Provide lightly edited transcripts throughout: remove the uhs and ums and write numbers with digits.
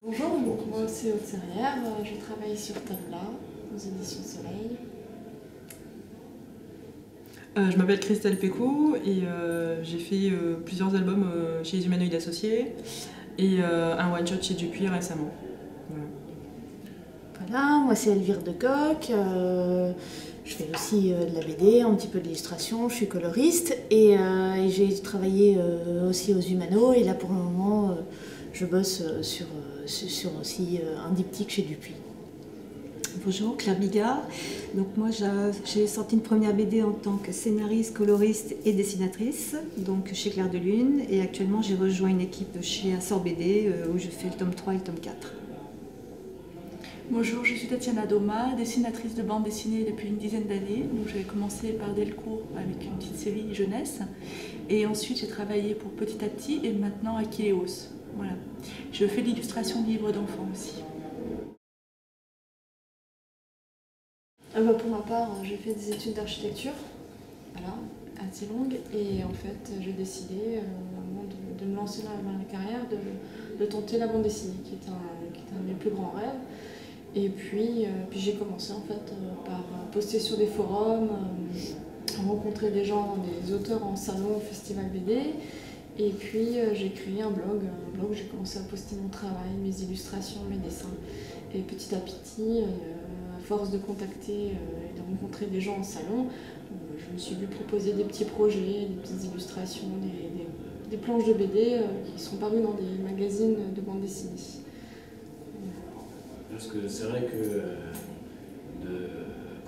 Bonjour, donc moi c'est Aude Serrière, je travaille sur Tabla, aux éditions Soleil. Je m'appelle Christelle Pécou et j'ai fait plusieurs albums chez les Humanoïdes Associés et un one-shot chez Dupuis récemment. Voilà, moi c'est Elvire de Coq, je fais aussi de la BD, un petit peu de l'illustration, je suis coloriste et j'ai travaillé aussi aux Humano et là pour le moment je bosse sur aussi un diptyque chez Dupuis. Bonjour, Claire Bigard. Donc moi j'ai sorti une première BD en tant que scénariste, coloriste et dessinatrice, donc chez Clair de Lune, et actuellement j'ai rejoint une équipe chez Assort BD où je fais le tome 3 et le tome 4. Bonjour, je suis Tatiana Doma, dessinatrice de bande dessinée depuis une dizaine d'années. J'avais commencé par Delcourt avec une petite série jeunesse et ensuite j'ai travaillé pour Petit à Petit et maintenant à Kileos. Voilà. Je fais de l'illustration de livres d'enfants aussi. Pour ma part, j'ai fait des études d'architecture, voilà, assez longues, et en fait j'ai décidé avant de me lancer dans ma carrière de tenter la bande dessinée, qui est un de mes plus grands rêves. Et puis j'ai commencé en fait par poster sur des forums, rencontrer des gens, des auteurs en salon, au festival BD. Et puis j'ai créé un blog où j'ai commencé à poster mon travail, mes illustrations, mes dessins. Et petit à petit, à force de contacter et de rencontrer des gens en salon, je me suis vue proposer des petits projets, des petites illustrations, des planches de BD qui sont parues dans des magazines de bande dessinée. Parce que c'est vrai que de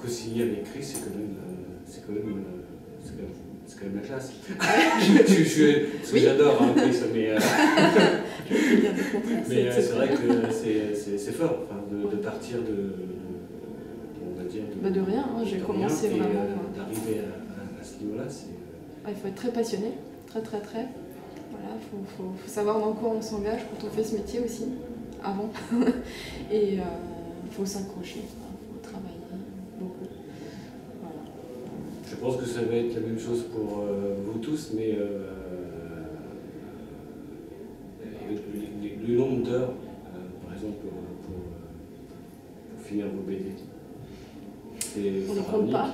co-signer avec Chris, c'est quand même la classe. Oui. J'adore Chris, mais c'est vrai que c'est fort de partir on va dire de rien, hein, j'ai commencé vraiment. D'arriver à ce niveau-là, il faut être très passionné, très. Voilà, faut savoir dans quoi on s'engage quand on fait ce métier aussi. Avant et il faut s'accrocher, il faut travailler beaucoup. Voilà. Je pense que ça va être la même chose pour vous tous, mais le nombre d'heures, par exemple, pour finir vos BD, on ne les compte pas.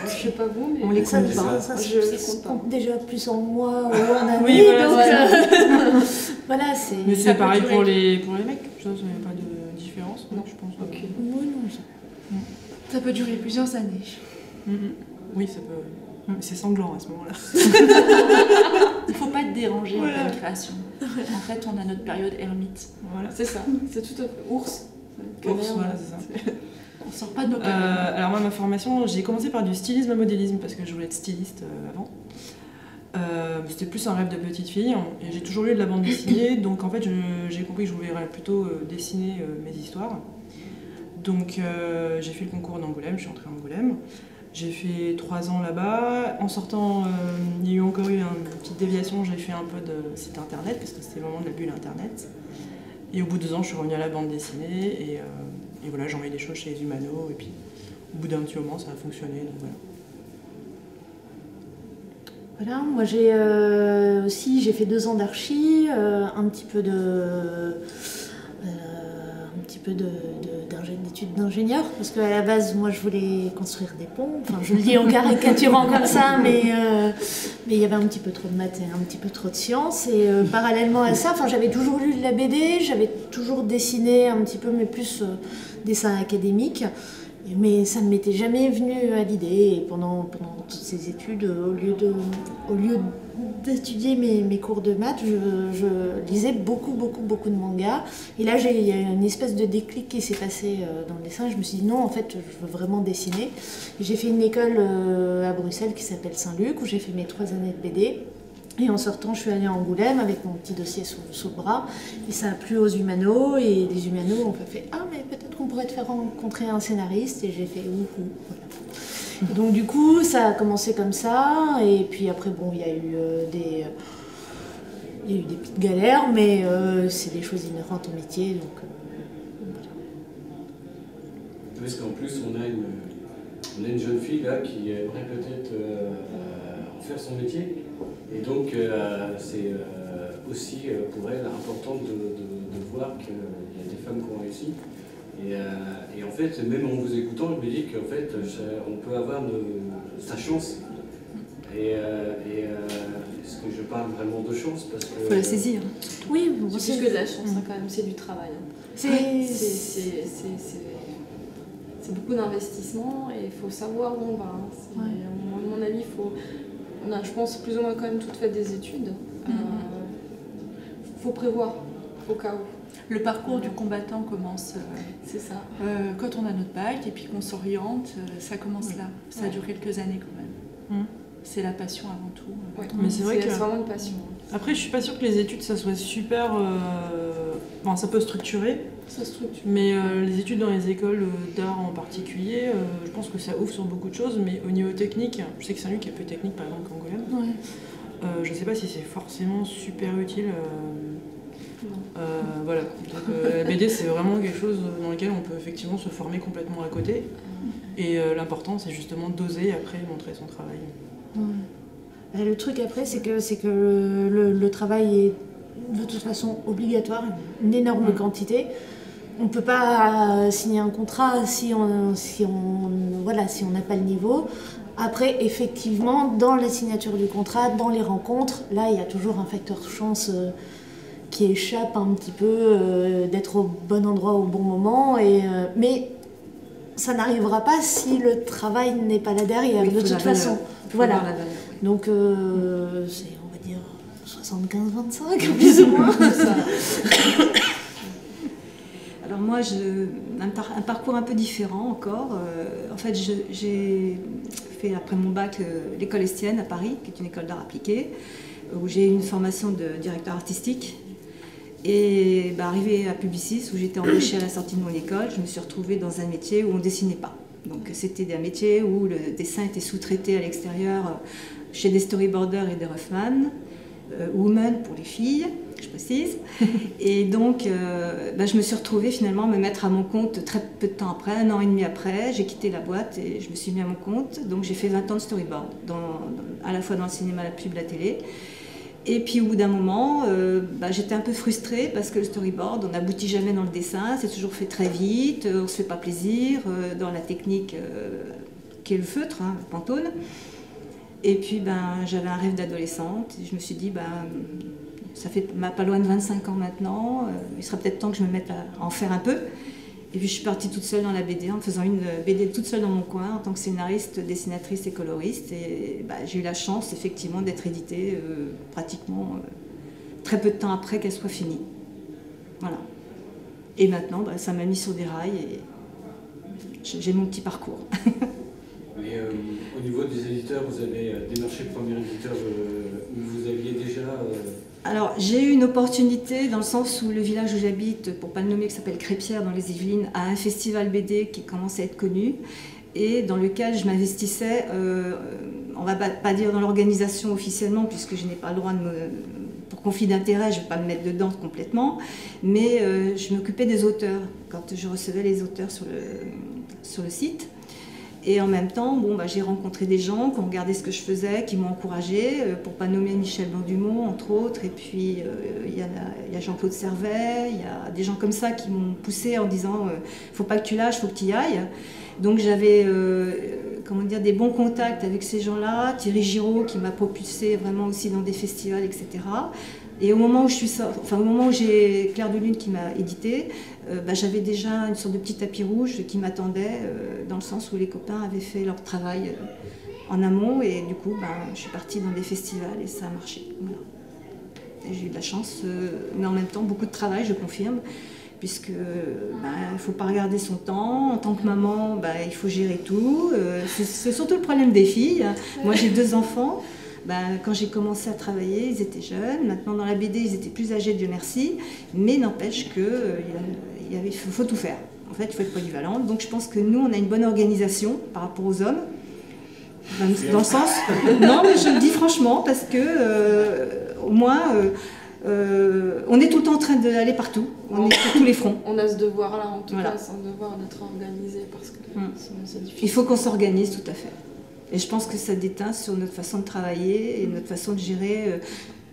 Je ne sais pas vous, mais on les compte pas. Je compte déjà plus en mois ou en année. Oui, voilà, voilà, c'est. Mais c'est pareil pour les mecs, ça n'y a pas de différence, non, je pense. Okay. Oui, non, ça peut durer plusieurs années. Oui, ça peut. C'est sanglant à ce moment-là. Il ne faut pas être dérangé en pleine création. En fait, on a notre période ermite. Voilà, c'est ça, c'est tout à fait. Ours, voilà, c'est ça. On sort pas de nos alors moi, ma formation, j'ai commencé par du stylisme modélisme parce que je voulais être styliste avant. C'était plus un rêve de petite fille et j'ai toujours lu de la bande dessinée, donc en fait j'ai compris que je voulais plutôt dessiner mes histoires. Donc j'ai fait le concours d'Angoulême, je suis entrée à Angoulême. J'ai fait 3 ans là-bas. En sortant, il y a encore eu une petite déviation, j'ai fait un peu de site internet parce que c'était vraiment de la bulle internet. Et au bout de 2 ans, je suis revenue à la bande dessinée et voilà, j'ai envoyé des choses chez les Humano et puis au bout d'un petit moment, ça a fonctionné. Donc voilà. Voilà, moi j'ai fait 2 ans d'archi, un petit peu d'études d'ingénieur, parce qu'à la base, moi je voulais construire des ponts, enfin je le dis en caricaturant comme ça, mais il y avait un petit peu trop de maths et un petit peu trop de sciences, et parallèlement à ça, j'avais toujours lu de la BD, j'avais toujours dessiné un petit peu, mais plus dessin académique. Mais ça ne m'était jamais venu à l'idée, et pendant toutes ces études, au lieu d'étudier mes cours de maths, je lisais beaucoup de mangas. Et là, il y a une espèce de déclic qui s'est passé dans le dessin. Je me suis dit non, en fait, je veux vraiment dessiner. J'ai fait une école à Bruxelles qui s'appelle Saint-Luc, où j'ai fait mes 3 années de BD. Et en sortant, je suis allée à Angoulême avec mon petit dossier sous le bras. Et ça a plu aux Humano. Et les Humano ont fait « Ah, mais peut-être qu'on pourrait te faire rencontrer un scénariste. » Et j'ai fait « Ouhou ». Voilà. Et donc du coup, ça a commencé comme ça. Et puis après, bon, il y a eu des petites galères. Mais c'est des choses inhérentes au métier. Donc, voilà. Parce qu'en plus, on a on a une jeune fille là qui aimerait peut-être en faire son métier. Et donc c'est aussi pour elle important de voir qu'il y a des femmes qui ont réussi. Et en fait, même en vous écoutant, je me dis qu'en fait, on peut avoir sa chance. Est-ce que je parle vraiment de chance parce que, il faut la saisir. Oui, C'est plus que de la chance, quand même, c'est du travail. C'est beaucoup d'investissement et il faut savoir où on va. À mon avis, on a, je pense, plus ou moins quand même toutes fait des études. Faut prévoir au cas où. Le parcours du combattant commence c'est ça. Quand on a notre bac et puis qu'on s'oriente, ça commence là. Ça dure quelques années quand même. C'est la passion avant tout. Ouais. Mais c'est vrai que vraiment une passion. Après, je suis pas sûre que les études, ça soit super... Enfin, ça peut structurer, Ça structure. mais les études dans les écoles d'art en particulier, je pense que ça ouvre sur beaucoup de choses, mais au niveau technique, je sais que Saint-Luc est peu technique, par exemple, qu'Angoulême. Je sais pas si c'est forcément super utile. Voilà. Donc, la BD, c'est vraiment quelque chose dans lequel on peut effectivement se former complètement à côté. Et l'important, c'est justement d'oser après montrer son travail. Le truc après, c'est que le travail est de toute façon obligatoire, une énorme quantité. On ne peut pas signer un contrat si on n'a pas le niveau. Après, effectivement, dans la signature du contrat, dans les rencontres, là, il y a toujours un facteur chance qui échappe un petit peu d'être au bon endroit au bon moment. Mais ça n'arrivera pas si le travail n'est pas là derrière, de toute façon. Voilà. Donc, c'est, on va dire, 75-25, plus ou moins. Alors moi, un parcours un peu différent encore. En fait, j'ai fait après mon bac l'école Estienne à Paris, qui est une école d'art appliqué, où j'ai eu une formation de directeur artistique. Et arrivé à Publicis, où j'étais embauchée à la sortie de mon école, je me suis retrouvée dans un métier où on ne dessinait pas. Donc c'était un métier où le dessin était sous-traité à l'extérieur chez des storyboarders et des roughman, women pour les filles, je précise. Et donc je me suis retrouvée finalement à me mettre à mon compte très peu de temps après, 1 an et demi après. J'ai quitté la boîte et je me suis mis à mon compte. Donc j'ai fait 20 ans de storyboard, à la fois dans le cinéma, la pub, la télé. Et puis au bout d'un moment, j'étais un peu frustrée parce que le storyboard, on n'aboutit jamais dans le dessin, c'est toujours fait très vite, on ne se fait pas plaisir dans la technique qui est le feutre, le Pantone. Et puis j'avais un rêve d'adolescente et je me suis dit, ça fait pas loin de 25 ans maintenant, il sera peut-être temps que je me mette à en faire un peu. Et puis je suis partie toute seule dans la BD, en faisant une BD toute seule dans mon coin, en tant que scénariste, dessinatrice et coloriste. Et j'ai eu la chance, effectivement, d'être éditée pratiquement très peu de temps après qu'elle soit finie. Voilà. Et maintenant, ça m'a mis sur des rails et j'ai mon petit parcours. Mais au niveau des éditeurs, vous avez démarché le premier éditeur où vous aviez déjà... Alors, j'ai eu une opportunité dans le sens où le village où j'habite, pour ne pas le nommer, qui s'appelle Crépierre dans les Yvelines, a un festival BD qui commence à être connu et dans lequel je m'investissais, on ne va pas dire dans l'organisation officiellement puisque je n'ai pas le droit pour conflit d'intérêt, je ne vais pas me mettre dedans complètement, mais je m'occupais des auteurs quand je recevais les auteurs sur le site. Et en même temps, j'ai rencontré des gens qui ont regardé ce que je faisais, qui m'ont encouragée, pour ne pas nommer Michel Blanc-Dumont, entre autres. Et puis, il y a Jean-Claude Servet, il y a des gens comme ça qui m'ont poussée en disant « faut pas que tu lâches, faut que tu y ailles ». Donc j'avais des bons contacts avec ces gens-là, Thierry Giraud qui m'a propulsée vraiment aussi dans des festivals, etc. Et au moment où j'ai Claire de Lune qui m'a édité, j'avais déjà une sorte de petit tapis rouge qui m'attendait, dans le sens où les copains avaient fait leur travail en amont et du coup je suis partie dans des festivals et ça a marché. Voilà. Et j'ai eu de la chance, mais en même temps beaucoup de travail, je confirme, puisque il ne faut pas regarder son temps. En tant que maman, il faut gérer tout. C'est surtout le problème des filles. Moi j'ai 2 enfants. Quand j'ai commencé à travailler, ils étaient jeunes. Maintenant, dans la BD, ils étaient plus âgés, Dieu merci. Mais n'empêche qu'il faut tout faire. En fait, il faut être polyvalente. Donc, je pense que nous, on a une bonne organisation par rapport aux hommes. Dans le sens... Non, mais je le dis franchement, parce que au moins, on est tout le temps en train d'aller partout, on est sur tous les fronts. On a ce devoir-là, en tout Voilà. cas, c'est un devoir d'être organisé parce que sinon c'est difficile. Il faut qu'on s'organise, tout à fait. Et je pense que ça déteint sur notre façon de travailler et notre façon de gérer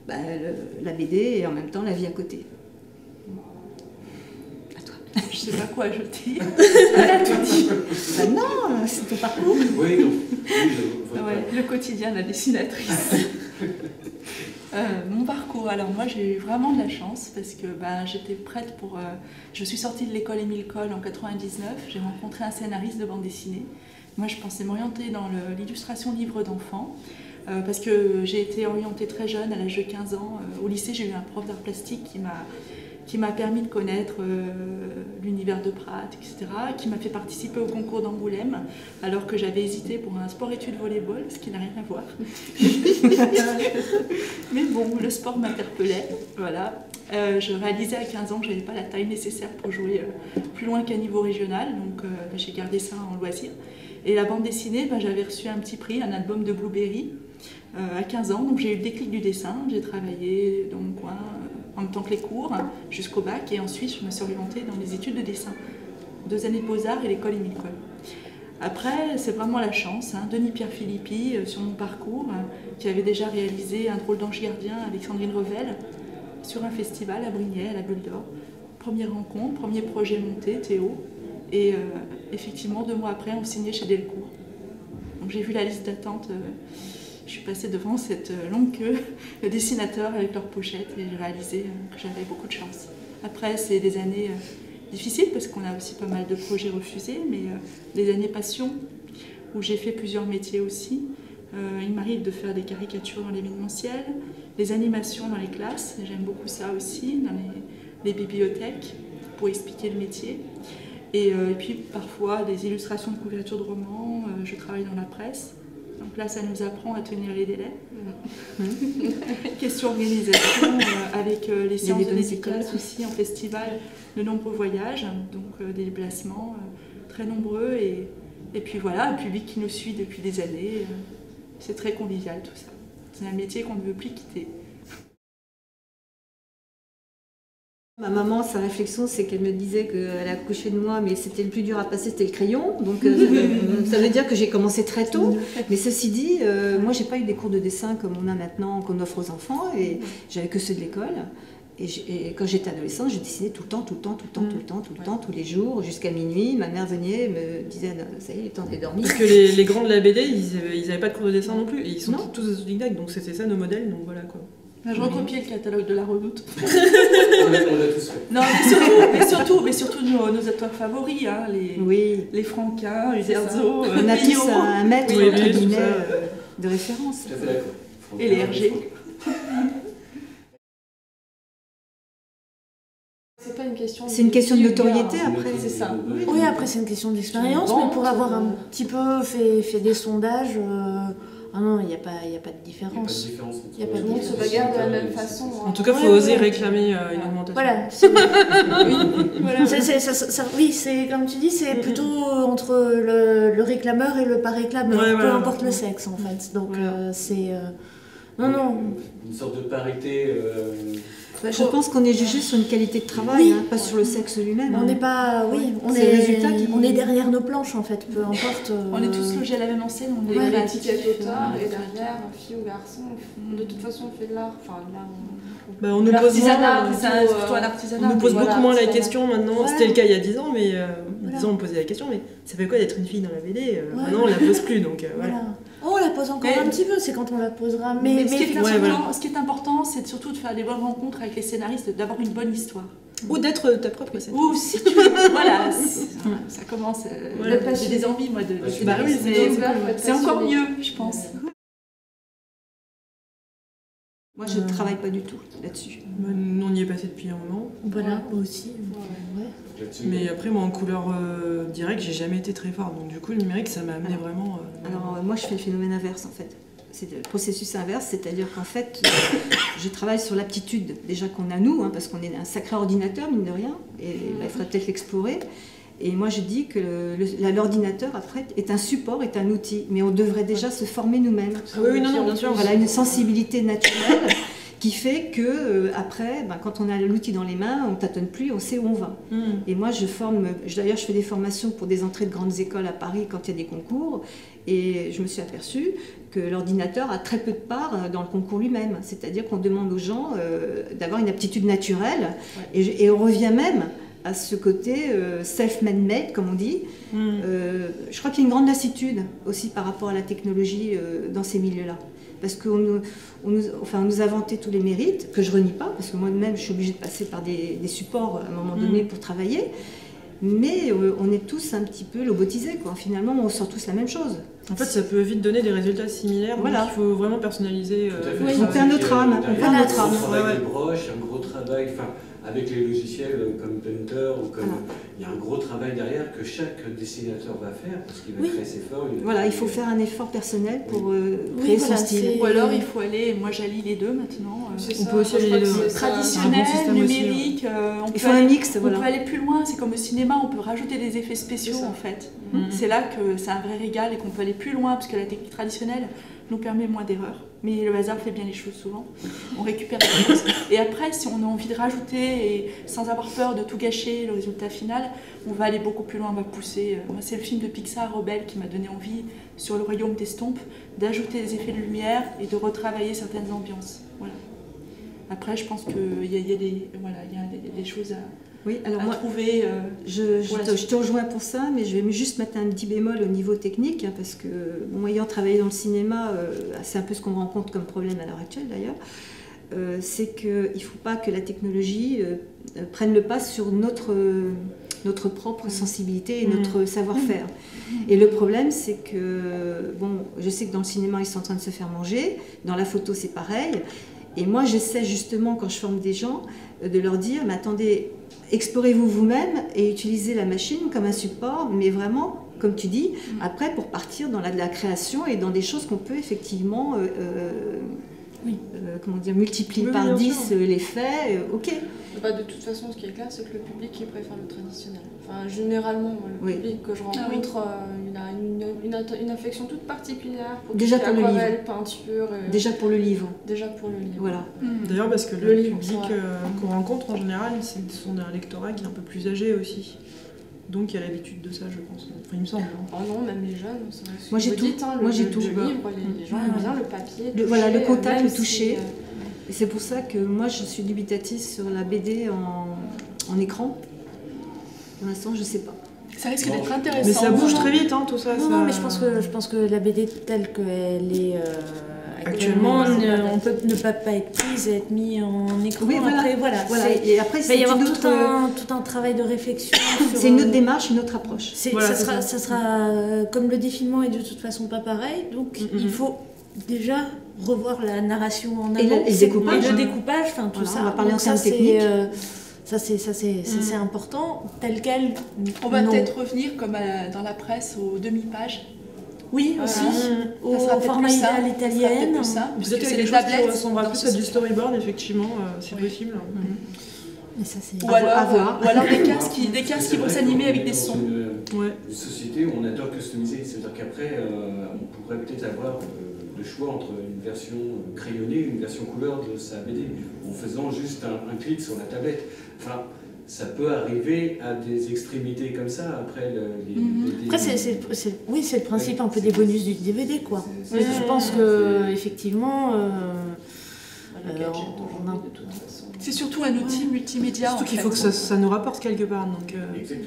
la BD et en même temps la vie à côté. Je sais pas quoi ajouter. Non, c'est ton parcours. Oui, non. Ouais, le quotidien de la dessinatrice. Mon parcours, alors moi j'ai eu vraiment de la chance parce que j'étais prête pour... je suis sortie de l'école Émile Coll en 99, j'ai rencontré un scénariste de bande dessinée. Moi je pensais m'orienter dans l'illustration livre d'enfants parce que j'ai été orientée très jeune, à l'âge de 15 ans. Au lycée j'ai eu un prof d'art plastique qui m'a permis de connaître l'univers de Prat, etc., qui m'a fait participer au concours d'Angoulême, alors que j'avais hésité pour un sport-études volleyball, ce qui n'a rien à voir. Mais bon, le sport m'interpellait, voilà. Je réalisais à 15 ans que je n'avais pas la taille nécessaire pour jouer plus loin qu'à niveau régional, donc j'ai gardé ça en loisir. Et la bande dessinée, j'avais reçu un petit prix, un album de Blueberry, à 15 ans, donc j'ai eu le déclic du dessin, j'ai travaillé dans mon coin, en même temps que les cours, jusqu'au bac, et ensuite je me suis orientée dans les études de dessin. 2 années de Beaux-Arts et l'école Émile Coll. Après, c'est vraiment la chance, Denis-Pierre Philippi, sur mon parcours, qui avait déjà réalisé Un drôle d'ange gardien avec Sandrine Revel, sur un festival à Brignais, à la Bulle d'Or. Première rencontre, premier projet monté, Théo, et effectivement 2 mois après, on signait chez Delcourt. Donc j'ai vu la liste d'attente. Je suis passée devant cette longue queue de dessinateurs avec leurs pochettes et j'ai réalisé que j'avais beaucoup de chance. Après, c'est des années difficiles parce qu'on a aussi pas mal de projets refusés, mais des années passion où j'ai fait plusieurs métiers aussi. Il m'arrive de faire des caricatures dans l'événementiel, des animations dans les classes, j'aime beaucoup ça aussi, dans les bibliothèques pour expliquer le métier. Et puis parfois des illustrations de couverture de romans, je travaille dans la presse. Donc là, ça nous apprend à tenir les délais. Question organisation, avec les séances de dédicaces aussi en festival, de nombreux voyages, donc des déplacements très nombreux. Et puis voilà, un public qui nous suit depuis des années. C'est très convivial tout ça. C'est un métier qu'on ne veut plus quitter. Ma maman, sa réflexion, c'est qu'elle me disait qu'elle a accouché de moi, mais c'était le plus dur à passer, c'était le crayon. Donc ça veut dire que j'ai commencé très tôt. Mais ceci dit, moi, j'ai pas eu des cours de dessin comme on a maintenant, qu'on offre aux enfants, et j'avais que ceux de l'école. Et quand j'étais adolescente, je dessinais tout le temps, tous les jours, jusqu'à minuit. Ma mère venait et me disait, ça y est, il est temps de dormir. Parce que les grands de la BD, ils n'avaient pas de cours de dessin non plus, et ils sont tous autodidactes, donc c'était ça nos modèles, donc voilà quoi. Je recopiais le catalogue de la Redoute. On l'a tous fait. Non, mais surtout nos auteurs favoris, les Franquin, les Herzog, on a tous un maître entre guillemets, de référence. Tout à fait d'accord. Et les Hergé. C'est pas une question. C'est une question de notoriété après. C'est ça. Oui, après c'est une question d'expérience, mais pour avoir un petit peu fait des sondages, ah non, il n'y a pas de différence. Il n'y a pas de différence. On se bagarre de la même façon. En tout cas, il faut oser réclamer une augmentation. Voilà. Oui, c'est comme tu dis, c'est plutôt entre le réclameur et le pas réclameur, peu importe le sexe en fait. Donc c'est... Non. Une sorte de parité. Je pense qu'on est jugé sur une qualité de travail, pas sur le sexe lui-même. On n'est pas... Oui, on est derrière nos planches en fait, peu importe... On est tous logés à la même enseigne, on est l'étiquette auteur et derrière, fille ou garçon, de toute façon on fait de l'art. Enfin, là, on nous pose beaucoup moins la question maintenant. C'était le cas il y a 10 ans, mais il y a 10 ans on posait la question, mais ça fait quoi d'être une fille dans la BD Maintenant on la pose plus, donc voilà. On la pose encore un petit peu, c'est quand on la posera. Mais ce qui est important, c'est surtout de faire des bonnes rencontres avec les scénaristes, d'avoir une bonne histoire. Ou d'être ta propre scénariste. Ou si tu veux, voilà, ça commence. J'ai des envies, moi, de scénariste, c'est encore mieux, je pense. Moi, je ne travaille pas du tout là-dessus. Nous, on y est passé depuis un moment. Voilà, moi aussi. Mais après, moi, en couleur directe, j'ai jamais été très forte. Donc, du coup, le numérique, ça m'a amené vraiment... Alors, moi, je fais le phénomène inverse, en fait. C'est le processus inverse, c'est-à-dire qu'en fait, je travaille sur l'aptitude déjà qu'on a nous, parce qu'on est un sacré ordinateur, mine de rien, et il faudrait peut-être l'explorer. Et moi, je dis que l'ordinateur, après, est un support, est un outil, mais on devrait déjà se former nous-mêmes. Ah oui, non, bien sûr. Voilà, une sensibilité naturelle qui fait que après, quand on a l'outil dans les mains, on ne tâtonne plus, on sait où on va. Et moi, d'ailleurs, je fais des formations pour des entrées de grandes écoles à Paris quand il y a des concours, et je me suis aperçue que l'ordinateur a très peu de part dans le concours lui-même. C'est-à-dire qu'on demande aux gens d'avoir une aptitude naturelle, et on revient même à ce côté self-made, comme on dit. Je crois qu'il y a une grande lassitude aussi par rapport à la technologie dans ces milieux-là. Parce qu'on nous a vanté tous les mérites, que je renie pas, parce que moi-même je suis obligée de passer par des supports à un moment donné pour travailler, mais on est tous un petit peu lobotisés, quoi. Finalement, on sort tous la même chose. En fait, ça peut vite donner des résultats similaires, donc il faut vraiment personnaliser. On perd notre âme. Un gros travail de broche, un gros travail, avec les logiciels comme Painter, il y a un gros travail derrière que chaque dessinateur va faire, parce qu'il va créer ses formes. Voilà, il faut faire un effort personnel pour créer son style. Ou alors il faut aller, moi j'allie les deux maintenant. On peut aussi aller les deux. Traditionnel, numérique, il faut un mix. On peut aller plus loin, c'est comme au cinéma, on peut rajouter des effets spéciaux en fait. C'est là que c'est un vrai régal et qu'on peut aller plus loin, parce que la technique traditionnelle nous permet moins d'erreurs. Mais le hasard fait bien les choses souvent. On récupère des choses. Et après, si on a envie de rajouter, et sans avoir peur de tout gâcher, le résultat final, on va aller beaucoup plus loin, on va pousser. Moi, c'est le film de Pixar, Rebelle, qui m'a donné envie, sur le royaume d'Estompes, d'ajouter des effets de lumière et de retravailler certaines ambiances. Voilà. Après, je pense qu'il y a des choses à trouver. Je te rejoins pour ça, mais je vais juste mettre un petit bémol au niveau technique, parce que, ayant travaillé dans le cinéma, c'est un peu ce qu'on rencontre comme problème à l'heure actuelle d'ailleurs, c'est qu'il ne faut pas que la technologie prenne le pas sur notre propre sensibilité et notre savoir-faire. Et le problème, c'est que, je sais que dans le cinéma, ils sont en train de se faire manger, dans la photo, c'est pareil. Et moi, j'essaie justement, quand je forme des gens, de leur dire, mais attendez, explorez-vous vous-même et utilisez la machine comme un support, mais vraiment, comme tu dis, après, pour partir dans la création et dans des choses qu'on peut effectivement multiplier par 10 les faits, ok. De toute façon, ce qui est clair, c'est que le public il préfère le traditionnel. Généralement, le public que je rencontre, il a une affection toute particulière pour déjà pour le livre, peinture. Déjà pour le livre. Voilà. D'ailleurs, parce que le public qu'on rencontre en général, ce sont un lectorat qui est un peu plus âgé aussi. Donc il y a l'habitude de ça, je pense. Enfin, il me semble. Oh non, même les jeunes. Moi j'ai tout. Moi j'ai tout. Les gens aiment bien le papier. Le contact, le toucher. Et c'est pour ça que moi je suis dubitatrice sur la BD en écran. Pour l'instant, je sais pas. Ça risque d'être intéressant. Mais ça bouge très vite, tout ça. Non, mais je pense que la BD telle qu'elle est actuellement, on peut ne pas être prise et être mis en écran. Oui, voilà. Et après, il va y avoir tout un travail de réflexion. C'est une autre démarche, une autre approche. Ça sera comme le défilement est de toute façon pas pareil, donc il faut déjà revoir la narration en amont et le découpage, tout ça. On va parler en termes techniques. Ça c'est important, tel quel. On va peut-être revenir comme dans la presse aux demi-pages. Oui, aussi. Au format idéal italienne. Peut-être c'est les tablettes. Ça ressemblera plus à du storyboard, effectivement, c'est possible. Mais ça, c'est ou alors des casques qui vont s'animer avec des sons. Une société où on adore customiser, c'est-à-dire qu'après, on pourrait peut-être avoir le choix entre une version crayonnée et une version couleur de sa BD, en faisant juste un clic sur la tablette. Enfin, ça peut arriver à des extrémités comme ça, après Après, c'est le principe un peu des bonus du DVD, quoi. Je pense que effectivement... c'est surtout un outil multimédia. Surtout qu'il faut que ça nous rapporte quelque part. Donc,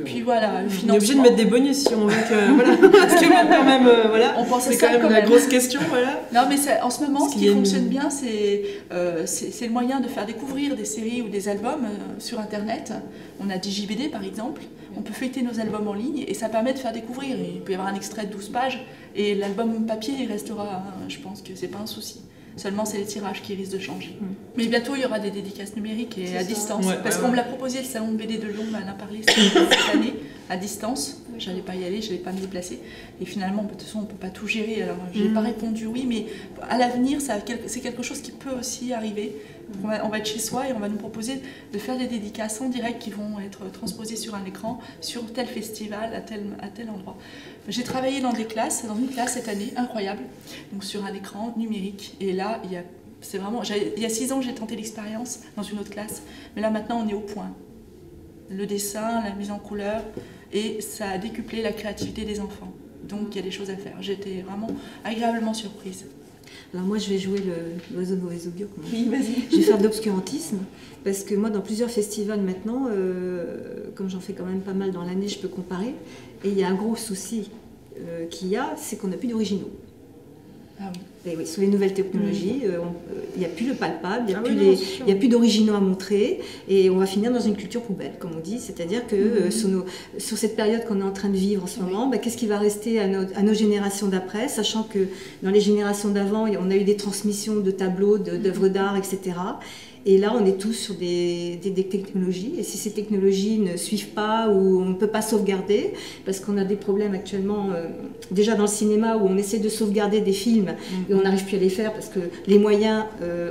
puis voilà, le financement. On est obligé de mettre des bonus si on veut que. Parce que quand même, on pense c'est quand même la grosse question. Non, mais en ce moment, ce qui fonctionne bien, c'est le moyen de faire découvrir des séries ou des albums sur Internet. On a DigiBD par exemple. On peut feuilleter nos albums en ligne et ça permet de faire découvrir. Il peut y avoir un extrait de 12 pages et l'album papier, il restera. Je pense que c'est pas un souci. Seulement, c'est les tirages qui risquent de changer. Mais bientôt, il y aura des dédicaces numériques et à distance. Parce qu'on me l'a proposé, le salon de BD de Lyon m'en a parlé cette année, à distance. J'allais pas y aller, je n'allais pas me déplacer. Et finalement, de toute façon, on ne peut pas tout gérer. Alors, je n'ai pas répondu oui, mais à l'avenir, c'est quelque chose qui peut aussi arriver. On va être chez soi et on va nous proposer de faire des dédicaces en direct qui vont être transposées sur un écran, sur tel festival, à tel endroit. J'ai travaillé dans une classe cette année, incroyable, donc sur un écran numérique. Et là, il y a C'est vraiment, il y a 6 ans, j'ai tenté l'expérience dans une autre classe, mais là maintenant, on est au point. Le dessin, la mise en couleur, et ça a décuplé la créativité des enfants. Donc il y a des choses à faire. J'étais vraiment agréablement surprise. Alors moi je vais jouer l'oiseau mauvais augure. Oui, vas-y. Je vais faire de l'obscurantisme parce que moi dans plusieurs festivals maintenant, comme j'en fais quand même pas mal dans l'année, je peux comparer. Et il y a un gros souci qu'il y a, c'est qu'on n'a plus d'originaux. Ah oui. Et oui, sous les nouvelles technologies, il n'y a plus le palpable, il oui, n'y a plus d'originaux à montrer, et on va finir dans une culture poubelle, comme on dit. C'est-à-dire que sur cette période qu'on est en train de vivre en ce moment, qu'est-ce qui va rester à nos générations d'après, sachant que dans les générations d'avant, on a eu des transmissions de tableaux, d'œuvres d'art, etc. Et là, on est tous sur des technologies. Et si ces technologies ne suivent pas ou on ne peut pas sauvegarder, parce qu'on a des problèmes actuellement, déjà dans le cinéma, où on essaie de sauvegarder des films et on n'arrive plus à les faire parce que les moyens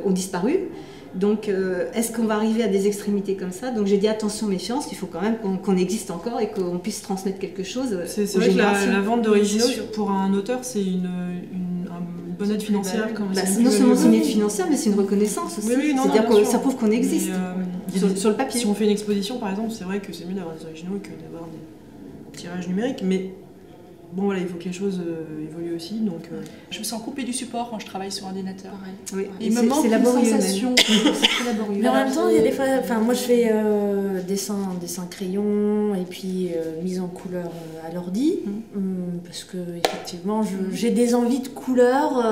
ont disparu. Donc, est-ce qu'on va arriver à des extrémités comme ça? Donc, j'ai dit attention, méfiance, il faut quand même qu'on existe encore et qu'on puisse transmettre quelque chose. C'est vrai que la vente d'originaux, pour un auteur, c'est une bonne aide financière. Non seulement c'est une aide financière, mais c'est une reconnaissance aussi. C'est-à-dire que ça prouve qu'on existe sur le papier. Si on fait une exposition, par exemple, c'est vrai que c'est mieux d'avoir des originaux que d'avoir des tirages numériques, mais bon, voilà, il faut que les choses évoluent aussi. Donc, Je me sens coupée du support quand je travaille sur ordinateur. Oui. Il me manque une sensation. C'est très laborieux. Mais en même temps, il y a des fois, enfin, moi je fais dessin crayon et puis mise en couleur à l'ordi, parce que effectivement, j'ai des envies de couleur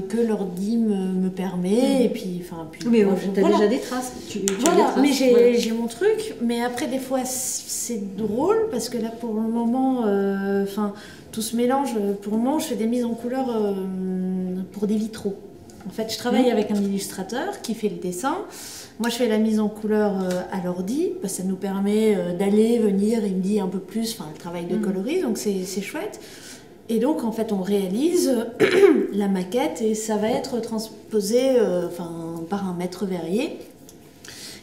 que l'ordi me permet. Et puis, enfin, mais tu as déjà des traces. Voilà, mais j'ai mon truc. Mais après, des fois, c'est drôle parce que là, pour le moment, tout se mélange. Pour le moment, je fais des mises en couleur pour des vitraux. En fait, je travaille avec un illustrateur qui fait le dessin. Moi, je fais la mise en couleur à l'ordi. Ça nous permet d'aller, venir. Il me dit un peu plus, le travail de coloris, donc c'est chouette. Et donc, en fait, on réalise la maquette et ça va être transposé par un maître verrier.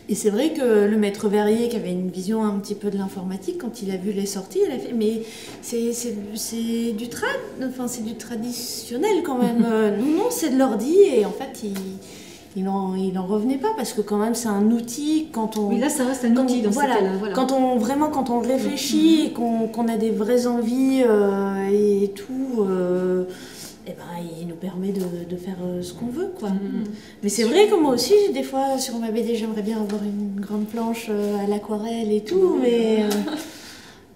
Et c'est vrai que le maître verrier qui avait une vision un petit peu de l'informatique, quand il a vu les sorties, il a fait « mais c'est du traditionnel quand même. Non, c'est de l'ordi » et en fait, il en revenait pas parce que quand même c'est un outil quand on... Oui, là ça reste un outil dans ce cas-là. Voilà. Quand on réfléchit et qu'on a des vraies envies et tout... il nous permet de faire ce qu'on veut, quoi. Mais c'est vrai que moi aussi, des fois, sur ma BD, j'aimerais bien avoir une grande planche à l'aquarelle et tout, mais...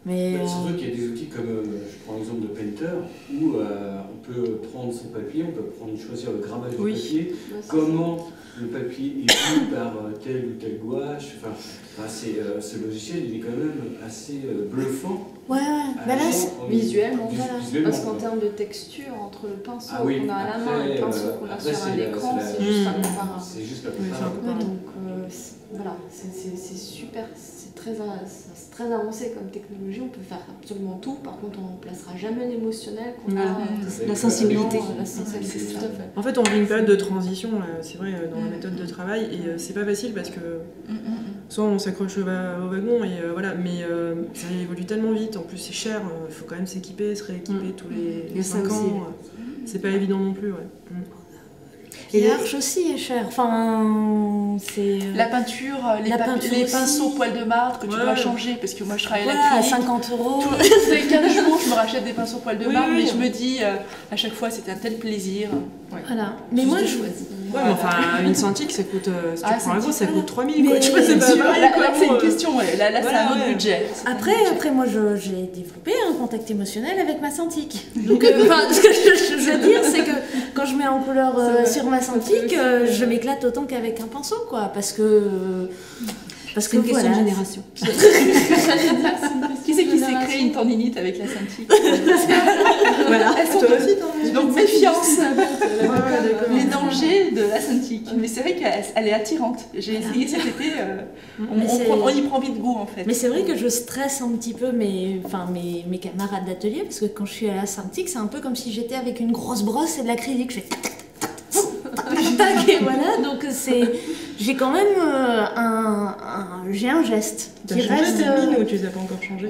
C'est vrai qu'il y a des outils comme, je prends l'exemple de Painter, où on peut prendre son papier, on peut choisir le grammage du papier, comment le papier est vu par telle ou telle gouache. Ce logiciel, il est quand même assez bluffant. Ouais. Visuellement, parce qu'en termes de texture, entre le pinceau qu'on a à la main et le pinceau qu'on a sur un écran, c'est juste incomparable. C'est juste incomparable. Donc voilà, c'est super, c'est très avancé comme technologie, on peut faire absolument tout, par contre on ne placera jamais l'émotionnel qu'on a. La sensibilité. En fait, on vit une période de transition, c'est vrai, dans la méthode de travail, et c'est pas facile parce que soit on s'accroche au wagon, et voilà, mais ça évolue tellement vite, en plus c'est cher, il faut quand même s'équiper, se rééquiper tous les 5 ans, c'est pas évident non plus. Et l'arche aussi est chère. C'est la peinture, les pinceaux poils de marbre que tu dois changer, parce que moi je travaille à à l'acrylique. 50 €. Tous les 15 jours, je me rachète des pinceaux poils de marbre, mais je me dis à chaque fois c'était un tel plaisir. Voilà. Mais moi je Ouais, mais enfin, une Cintiq, ça coûte, si tu prends un gros, ça coûte 3 000, quoi. Mais Tu vois, c'est pas pareil, là, quoi, c'est bon, une question, là c'est un autre budget. Après, moi, j'ai développé un contact émotionnel avec ma Cintiq. Donc, ce que je veux dire, c'est que quand je mets en couleur sur ma Cintiq, je m'éclate autant qu'avec un pinceau, quoi. Parce que c'est une question de génération. Qui c'est qui s'est créé une tendinite avec la Cintiq? Voilà, toi aussi, t'en Donc méfiance, les dangers de la Cintiq. Mais c'est vrai qu'elle est attirante. J'ai essayé cet été, on y prend vite goût en fait. Mais c'est vrai que je stresse un petit peu mes camarades d'atelier, parce que quand je suis à la Cintiq, c'est un peu comme si j'étais avec une grosse brosse et de l'acrylique. Je fais tac, et voilà, donc j'ai quand même j'ai un geste qui reste. Tes mines ou tu les as pas encore changé?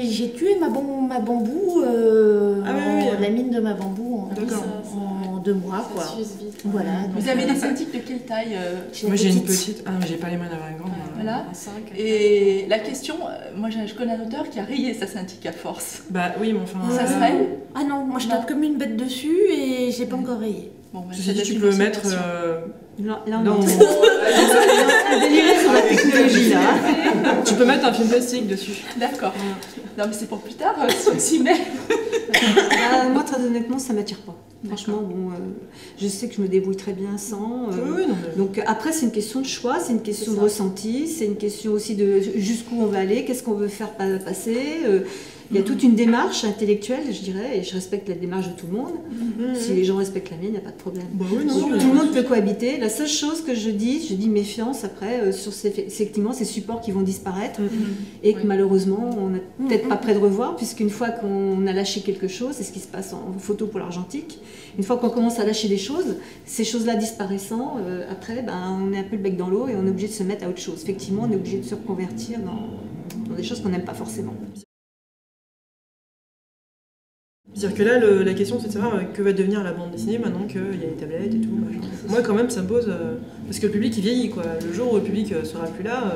J'ai tué ma bambou, la mine de ma bambou en 2 mois, Ça quoi. s'use vite. Voilà. donc, Vous avez des Cintiq de quelle taille Moi j'ai une petite. Ah, mais j'ai pas les moyens d'avoir une grande. Voilà. Un 5. Et la question, moi je connais un auteur qui a rayé sa Cintiq à force. Bah oui, mais enfin. Ça se raye? Ah non, moi je tape comme une bête dessus et j'ai pas encore rayé. Bon, bah, Ceci ça dit, date tu d'une peux ancienne mettre. version. Là, on Non, est en délirer sur la technologie là. tu peux mettre un film plastique dessus. D'accord. Non mais c'est pour plus tard, si on s'y met. Moi, très honnêtement, ça m'attire pas. Franchement, bon, je sais que je me débrouille très bien sans. Oui, non, mais... Donc après, c'est une question de choix, c'est une question de ressenti, c'est une question aussi de jusqu'où on va aller, qu'est-ce qu'on veut faire passer. Il y a toute une démarche intellectuelle, je dirais, et je respecte la démarche de tout le monde. Si les gens respectent la mienne, il n'y a pas de problème. Bah oui, non, Tout le monde peut cohabiter. La seule chose que je dis méfiance après sur effectivement ces supports qui vont disparaître et que malheureusement on n'est peut-être pas prêt de revoir, puisqu'une fois qu'on a lâché quelque chose, c'est ce qui se passe en photo pour l'argentique, une fois qu'on commence à lâcher des choses, ces choses-là disparaissant, après on est un peu le bec dans l'eau et on est obligé de se mettre à autre chose. Effectivement, on est obligé de se reconvertir dans des choses qu'on n'aime pas forcément. C'est-à-dire que là, la question c'est de savoir que va devenir la bande dessinée maintenant qu'il y a les tablettes et tout. Moi, quand même, ça me pose. Parce que le public il vieillit, quoi. Le jour où le public sera plus là,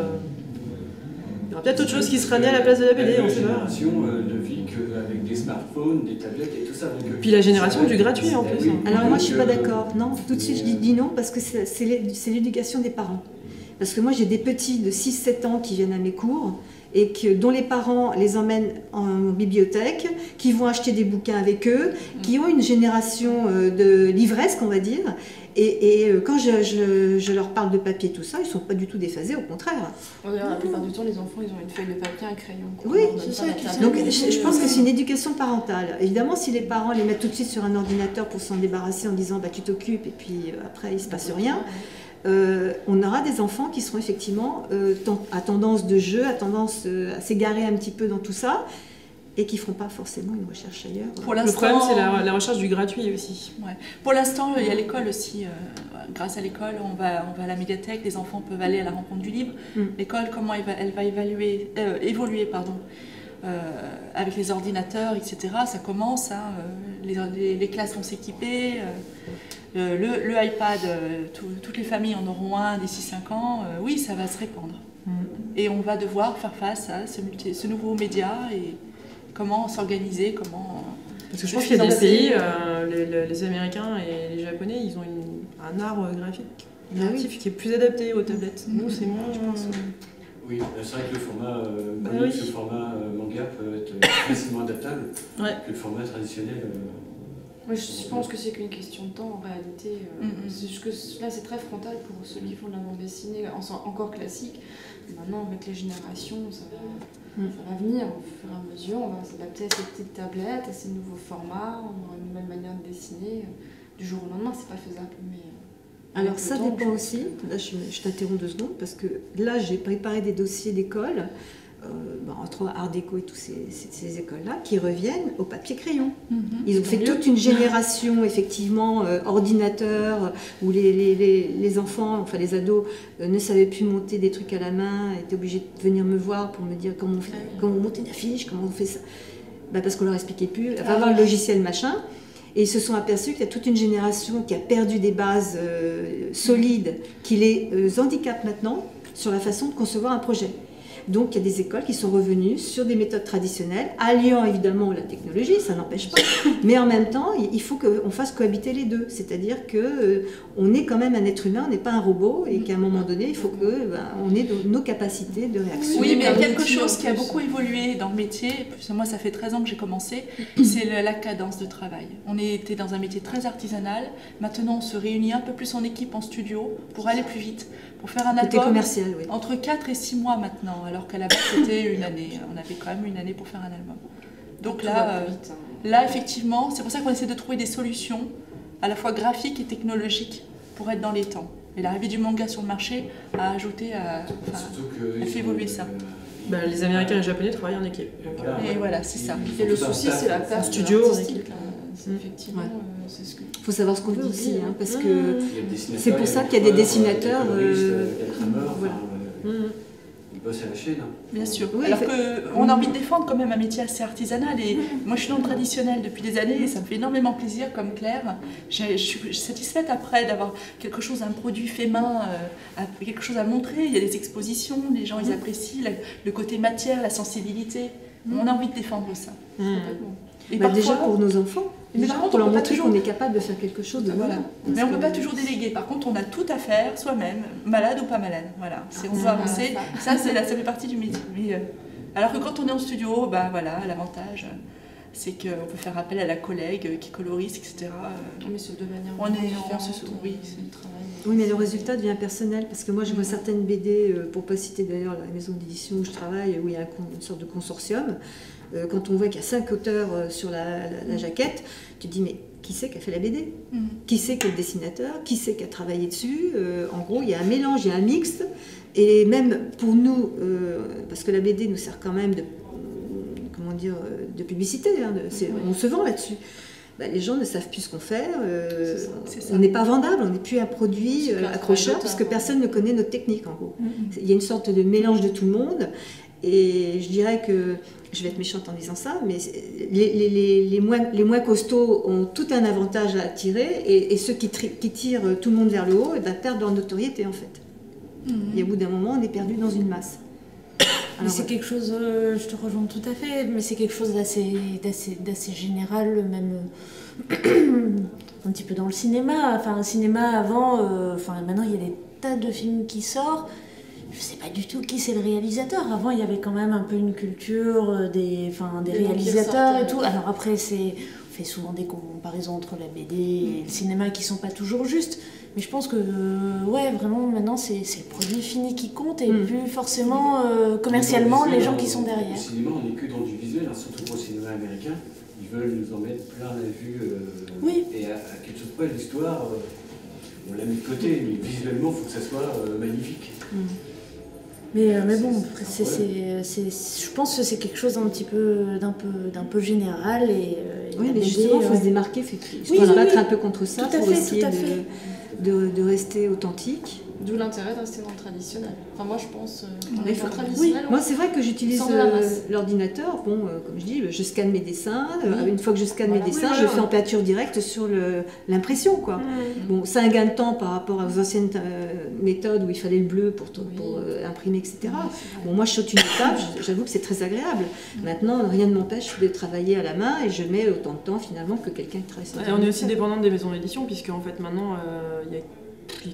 il y aura peut-être autre chose qui sera née à la place de la BD, on sait pas. La génération ne vit qu'avec des smartphones, des tablettes et tout ça. Donc, Puis la génération du gratuit en plus. Oui. Alors moi je suis pas d'accord, non, tout de suite je dis non parce que c'est l'éducation des parents. Parce que moi j'ai des petits de 6-7 ans qui viennent à mes cours et dont les parents les emmènent en bibliothèque, qui vont acheter des bouquins avec eux, qui ont une génération de livresque on va dire. Et quand je leur parle de papier, tout ça, ils ne sont pas du tout déphasés, au contraire. La plupart du temps, les enfants, ils ont une feuille de papier, un crayon. Oui, c'est ça, tu sais. Donc je pense que c'est une éducation parentale. Évidemment, si les parents les mettent tout de suite sur un ordinateur pour s'en débarrasser en disant tu t'occupes et puis après il ne se passe rien, on aura des enfants qui seront effectivement à tendance de jeu, à tendance à s'égarer un petit peu dans tout ça. Et qui ne feront pas forcément une recherche ailleurs. Le problème, c'est la recherche du gratuit aussi. Ouais. Pour l'instant, il y a l'école aussi. Grâce à l'école, on va à la médiathèque, les enfants peuvent aller à la rencontre du livre. L'école, comment elle va évoluer avec les ordinateurs, etc. Ça commence, hein, les classes vont s'équiper. Le iPad, toutes les familles en auront un d'ici 5 ans. Oui, ça va se répandre. Et on va devoir faire face à ce nouveau média et comment s'organiser, comment... Parce que je pense qu'il y a des pays, les Américains et les Japonais, ils ont un art graphique narratif qui est plus adapté aux tablettes. Nous, c'est moins, je pense. Oui, c'est vrai que le format comics, le format manga peut être facilement adaptable que le format traditionnel. Moi, je pense que c'est qu'une question de temps en réalité. C'est juste que là, c'est très frontal pour ceux qui font de la bande dessinée encore classique. Maintenant, avec les générations, ça va venir au fur et à mesure. On va s'adapter à ces petites tablettes, à ces nouveaux formats. On aura une nouvelle manière de dessiner. Du jour au lendemain, c'est pas faisable. Mais alors ça dépend aussi. Là, je t'interromps 2 secondes parce que là, j'ai préparé des dossiers d'école. Entre Art Déco et toutes ces écoles-là, qui reviennent au papier-crayon. Ils ont fait toute une génération, effectivement, ordinateur, où les enfants, enfin les ados, ne savaient plus monter des trucs à la main, étaient obligés de venir me voir pour me dire comment on monte une affiche, comment on fait ça. Parce qu'on leur expliquait plus, va voir le logiciel machin. Et ils se sont aperçus qu'il y a toute une génération qui a perdu des bases solides, qui les handicapent maintenant sur la façon de concevoir un projet. Donc il y a des écoles qui sont revenues sur des méthodes traditionnelles, alliant évidemment la technologie, ça n'empêche pas, mais en même temps il faut qu'on fasse cohabiter les deux, c'est-à-dire qu'on est quand même un être humain, on n'est pas un robot, et qu'à un moment donné il faut qu'on ait nos capacités de réaction. Oui, mais il y a quelque chose qui a beaucoup évolué dans le métier, moi ça fait 13 ans que j'ai commencé, c'est la cadence de travail. On était dans un métier très artisanal, maintenant on se réunit un peu plus en équipe, en studio, pour aller plus vite, pour faire un album commercial, oui. Entre 4 et 6 mois maintenant, alors qu'à la base c'était une année. On avait quand même une année pour faire un album. Donc là, effectivement, c'est pour ça qu'on essaie de trouver des solutions à la fois graphiques et technologiques pour être dans les temps. Et l'arrivée du manga sur le marché a ajouté a fait évoluer ça. Les Américains et les Japonais travaillent en équipe. Et voilà, c'est ça. Et le souci, c'est la perte studio artistique. Effectivement, c'est ce que... Il faut savoir ce qu'on veut aussi, hein, parce que c'est pour ça qu'il y a des dessinateurs. ils bossent à la chaîne. Hein. Bien sûr. Oui, Alors qu'on a envie de défendre quand même un métier assez artisanal. Et moi, je suis dans le traditionnel depuis des années et ça me fait énormément plaisir, comme Claire. Je suis satisfaite après d'avoir quelque chose, un produit fait main, quelque chose à montrer. Il y a des expositions, les gens ils apprécient le côté matière, la sensibilité. On a envie de défendre ça. Complètement. Et Déjà pour nos enfants, Mais déjà par contre, pour leur on peut pas montrer toujours- qu'on est capable de faire quelque chose de Voilà. voilà. Mais on ne peut pas toujours déléguer. Par contre, on a tout à faire soi-même, malade ou pas malade. Voilà. On doit avancer. Ça fait partie du métier. Mais, alors que quand on est en studio, bah voilà, l'avantage, c'est qu'on peut faire appel à la collègue qui colorise, etc. Mais c'est de manière On est- on différente, se- oui, c'est le travail. Oui, mais le résultat devient personnel parce que moi je vois certaines BD, pour pas citer d'ailleurs la maison d'édition où je travaille, où il y a une sorte de consortium. Quand on voit qu'il y a 5 auteurs sur la jaquette, tu te dis mais qui c'est qui a fait la BD? Qui c'est qui est le dessinateur? Qui c'est qui a travaillé dessus? En gros, il y a un mélange, il y a un mixte. Et même pour nous, parce que la BD nous sert quand même de, comment dire, de publicité, hein, on se vend là-dessus. Bah, les gens ne savent plus ce qu'on fait, C'est ça. on n'est pas vendable, on n'est plus un produit C'est plus un accrocheur travail parce que d'auteur. personne ne connaît notre technique en gros. Il y a une sorte de mélange de tout le monde et je dirais que, je vais être méchante en disant ça, mais les moins costauds ont tout un avantage à tirer et ceux qui tirent tout le monde vers le haut et ben, perdent leur notoriété en fait. Et au bout d'un moment on est perdu dans une masse. Mais c'est quelque chose, je te rejoins tout à fait, mais c'est quelque chose d'assez général, même un petit peu dans le cinéma. Enfin, le cinéma avant, maintenant il y a des tas de films qui sortent. Je sais pas du tout qui c'est le réalisateur. Avant, il y avait quand même un peu une culture des réalisateurs et tout. Alors après, on fait souvent des comparaisons entre la BD et le cinéma qui sont pas toujours justes. Mais je pense que, ouais, vraiment, maintenant, c'est le produit fini qui compte et plus forcément commercialement les gens qui sont derrière. Au cinéma, on n'est que dans du visuel, hein, surtout pour le cinéma américain. Ils veulent nous en mettre plein la vue. Oui. Et à quelque chose près, l'histoire, on l'a mis de côté, mais visuellement, il faut que ça soit magnifique. Mais bon, je pense que c'est quelque chose d'un peu général et Oui, la mais BD, justement, il faut ouais. se démarquer, il faut Oui, se oui, battre oui. un peu contre ça Tout à pour fait, essayer tout à fait. de rester authentique. D'où l'intérêt de rester dans le traditionnel. Enfin, moi, je pense dans Mais le genre traditionnel. Moi, c'est vrai que j'utilise Sort de la masse. l'ordinateur. Bon, comme je dis, je scanne mes dessins. Oui. Une fois que je scanne Voilà. mes dessins, Oui, je voilà. fais en peinture directe sur l'impression, quoi. Bon, c'est un gain de temps par rapport aux anciennes méthodes où il fallait le bleu pour imprimer, etc. Bon, moi, je saute une étape. J'avoue que c'est très agréable. Maintenant, rien ne m'empêche de travailler à la main et je mets autant de temps finalement que quelqu'un qui travaille sur Et on est aussi dépendante des maisons d'édition, puisque en fait maintenant il y a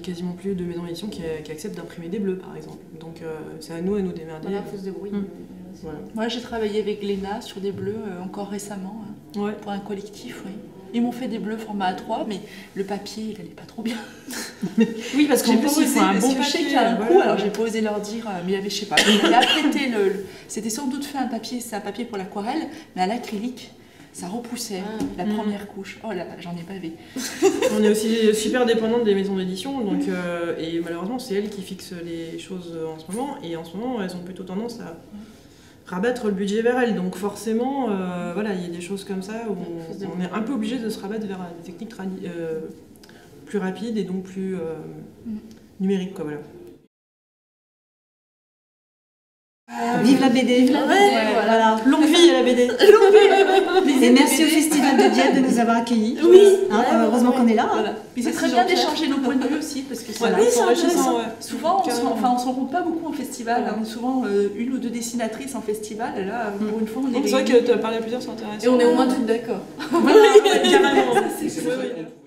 quasiment plus de maisons d'édition qui acceptent d'imprimer des bleus par exemple. Donc c'est à nous démerder. Voilà, il faut se débrouiller. Voilà. Moi, j'ai travaillé avec Léna sur des bleus encore récemment, Ouais. pour un collectif, oui. Ils m'ont fait des bleus format A3, mais le papier, il n'allait pas trop bien. Oui, parce qu'en J'ai plus posé, il faut un bon parce que je sais papier. qu'il y a un coup, voilà. alors j'ai pas osé leur dire, mais il y avait, je sais pas, il avait apprêté c'était sans doute fait un papier, c'est un papier pour l'aquarelle, mais à l'acrylique, ça repoussait la première couche. Oh là là, j'en ai bavé. On est aussi super dépendante des maisons d'édition, donc et malheureusement c'est elles qui fixent les choses en ce moment, et en ce moment elles ont plutôt tendance à rabattre le budget vers elles, donc forcément voilà, il y a des choses comme ça où on est un peu obligé de se rabattre vers des techniques plus rapides et donc plus numériques, quoi, voilà. Vive la BD. voilà. Longue vie à la BD. Et merci au Festival de Dieppe de nous avoir accueillis. Oui. Hein, heureusement qu'on est là. Voilà. Puis c'est Merci, très bien Jean-Pierre. d'échanger nos points de vue aussi, parce que c'est Voilà, Oui, c'est c'est enrichissant, intéressant. ouais. souvent, on Carrément. s'en rencontre pas beaucoup en festival. On est souvent une ou deux dessinatrices en festival. Et là, pour une fois, on est C'est vrai réunis. que tu as parlé à plusieurs, c'est intéressant. Et on est au moins toutes d'accord. Carrément. Et c'est pour ça qu'on